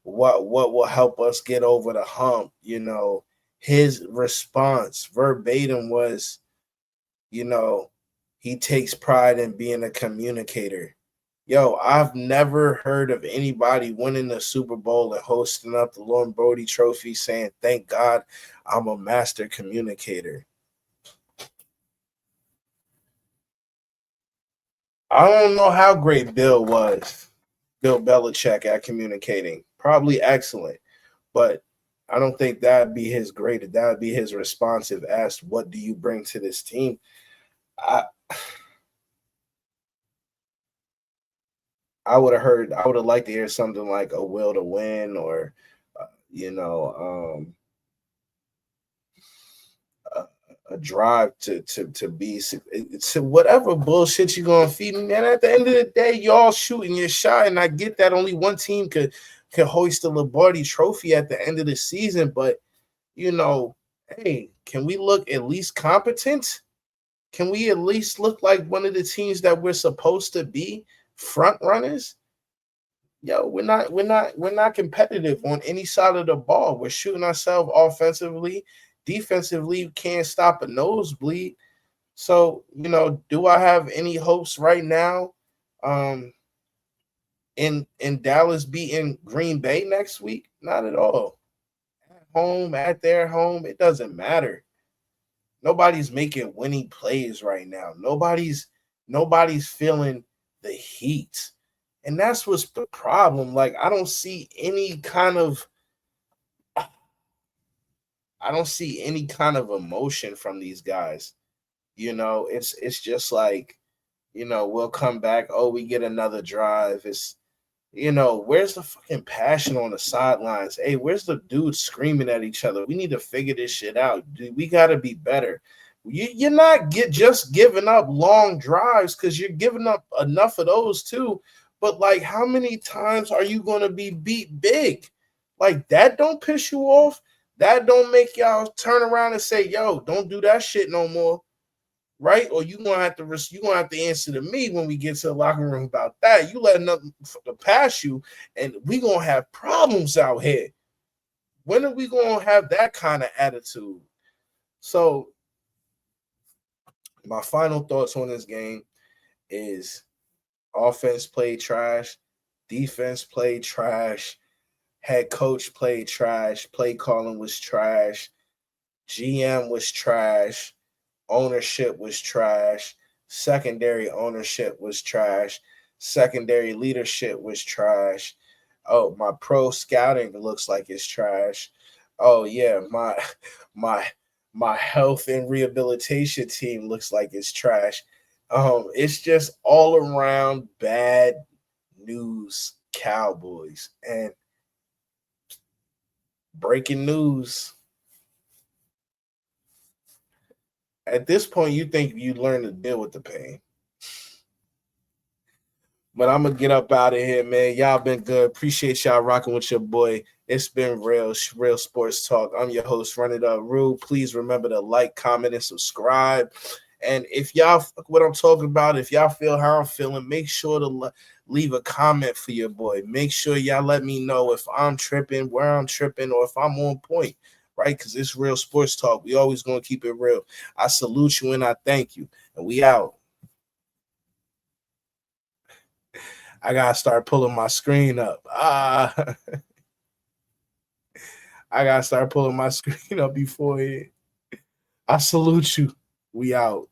[SPEAKER 1] What will help us get over the hump? His response verbatim was, he takes pride in being a communicator. Yo, I've never heard of anybody winning the Super Bowl and hosting up the Lord Brody Trophy saying, "Thank God I'm a master communicator." I don't know how great Bill Belichick at communicating. Probably excellent, but I don't think that'd be his greatest. That'd be his response if asked, "What do you bring to this team?" I would have liked to hear something like a will to win, or a drive to be to whatever bullshit you're gonna feed me. And at the end of the day, y'all shooting your shot, and I get that only one team could hoist the Lombardi Trophy at the end of the season, but hey, can we look at least competent? Can we at least look like one of the teams that we're supposed to be, front runners? Yo, we're not competitive on any side of the ball. We're shooting ourselves offensively. Defensively, can't stop a nosebleed. So, do I have any hopes right now in Dallas beating Green Bay next week? Not at all. At home, at their home, it doesn't matter. Nobody's making winning plays right now. Nobody's feeling the heat. And that's what's the problem. Like, I don't see any kind of emotion from these guys. It's just like, we'll come back. Oh, we get another drive. It's, where's the fucking passion on the sidelines? Hey, where's the dudes screaming at each other? We need to figure this shit out. Dude, we got to be better. You're not just giving up long drives, because you're giving up enough of those too. But, like, how many times are you going to be beat big? Like, that don't piss you off? That don't make y'all turn around and say, "Yo, don't do that shit no more," right? Or you gonna have to answer to me when we get to the locker room about that. You let nothing pass you, and we gonna have problems out here. When are we gonna have that kind of attitude? So, my final thoughts on this game is: offense played trash, defense played trash, head coach played trash, play calling was trash, GM was trash, ownership was trash, secondary ownership was trash, secondary leadership was trash. Oh, my pro scouting looks like it's trash. Oh yeah, my health and rehabilitation team looks like it's trash. It's just all around bad news, Cowboys. And breaking news. At this point, you think you learn to deal with the pain. But I'm gonna get up out of here, man. Y'all been good. Appreciate y'all rocking with your boy. It's been real sports talk. I'm your host, Run It Up Rue. Please remember to like, comment, and subscribe. And if y'all fuck what I'm talking about, if y'all feel how I'm feeling, make sure to leave a comment for your boy. Make sure y'all let me know if I'm tripping, where I'm tripping, or if I'm on point, right? Because it's real sports talk. We always gonna keep it real. I salute you and I thank you. And we out. I gotta start pulling my screen up. I gotta start pulling my screen up before it. I salute you. We out.